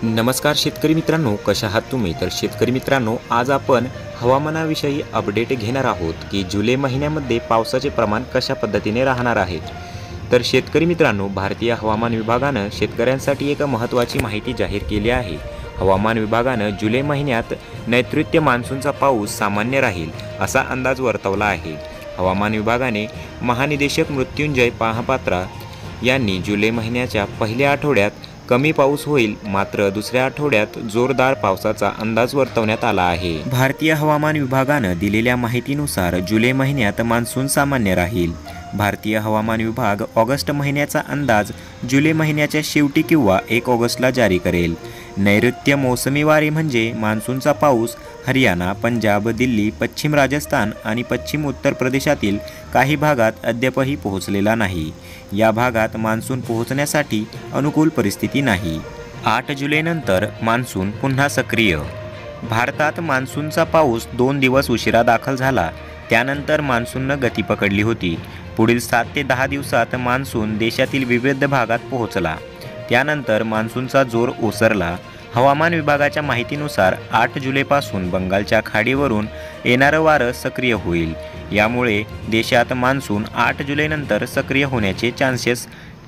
नमस्कार शेतकरी मित्रांनो, कशा आहात तुम्ही? तर शेतकरी मित्रांनो, आज आपण हवामानाविषयी अपडेट घेणार आहोत की जुलै महिन्यामध्ये पावसाचे प्रमाण कशा पद्धतीने राहणार आहे। तर शेतकरी मित्रांनो, भारतीय हवामान विभागानं शेतकऱ्यांसाठी एक महत्त्वाची माहिती जाहीर केली आहे। हवामान विभागानं जुलै महिन्यात नैऋत्य मान्सूनचा पाऊस सामान्य राहील असा अंदाज वर्तवला आहे। हवामान विभागाने महानिदेशक मृत्युंजय महापात्रा यांनी जुलै महिन्याच्या पहिल्या आठवड्यात कमी पाऊस होईल, मात्र दुसऱ्या आठवड्यात जोरदार पावसाचा अंदाज वर्तवण्यात आला आहे। भारतीय हवामान विभागानं दिलेल्या माहितीनुसार जुलै महिन्यात मान्सून सामान्य राहील। भारतीय हवामान विभाग ऑगस्ट महिन्याचा अंदाज जुलै महिन्याच्या शेवटी किंवा 1 ऑगस्टला जारी करेल। नैऋत्य मोसमी वारे म्हणजे मान्सूनचा पाऊस हरियाणा, पंजाब, दिल्ली, पश्चिम राजस्थान आणि पश्चिम उत्तर प्रदेशातील काही भागात अद्यापही पोहोचलेला नाही। या भागात मान्सून पोहोचण्यासाठी अनुकूल परिस्थिती नाही। 8 जुलैनंतर मान्सून पुन्हा सक्रिय। भारतात मान्सूनचा पाऊस 2 दिवस उशिरा दाखल झाला, त्यानंतर मान्सूननं गती पकडली होती। पुढील 7 ते 10 दिवसात मान्सून देशातील विविध भागात पोहोचला, त्यानंतर मान्सूनचा जोर ओसरला। हवामान विभागाच्या माहितीनुसार 8 जुलैपासून बंगालच्या खाडीवरून येणारं वारं सक्रिय होईल। यामुळे देशात मान्सून 8 जुलैनंतर सक्रिय होण्याचे चान्सेस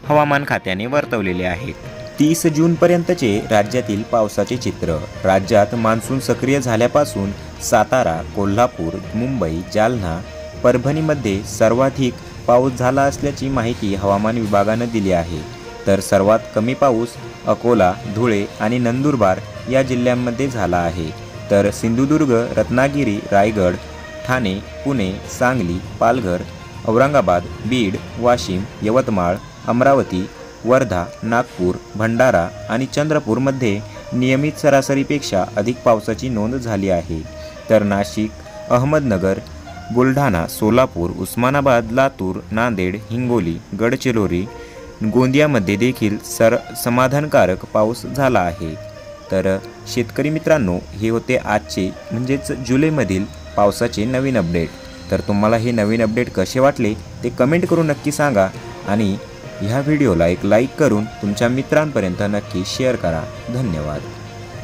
हवामान खात्याने वर्तवलेले आहेत। 30 जूनपर्यंतचे राज्यातील पावसाचे चित्र। राज्यात मान्सून सक्रिय झाल्यापासून सातारा, कोल्हापूर, मुंबई, जालना, परभणीमध्ये सर्वाधिक पाऊस झाला असल्याची माहिती हवामान विभागानं दिली आहे। तर सर्वात कमी पाऊस अकोला, धुळे आणि नंदुरबार या जिल्ह्यांमध्ये झाला आहे। तर सिंधुदुर्ग, रत्नागिरी, रायगड, ठाणे, पुणे, सांगली, पालघर, औरंगाबाद, बीड, वाशिम, यवतमाळ, अमरावती, वर्धा, नागपूर, भंडारा आणि चंद्रपूरमध्ये नियमित सरासरीपेक्षा अधिक पावसाची नोंद झाली आहे। तर नाशिक, अहमदनगर, बुलढाणा, सोलापूर, उस्मानाबाद, लातूर, नांदेड, हिंगोली, गडचिरोली, गोंदियामध्ये देखील समाधानकारक पाऊस झाला आहे। तर शेतकरी मित्रांनो, हे होते आजचे म्हणजेच जुलैमधील पावसाचे नवीन अपडेट। तर तुम्हाला हे नवीन अपडेट कसे वाटले ते कमेंट करून नक्की सांगा आणि ह्या व्हिडिओला एक लाईक करून तुमच्या मित्रांपर्यंत नक्की शेअर करा। धन्यवाद।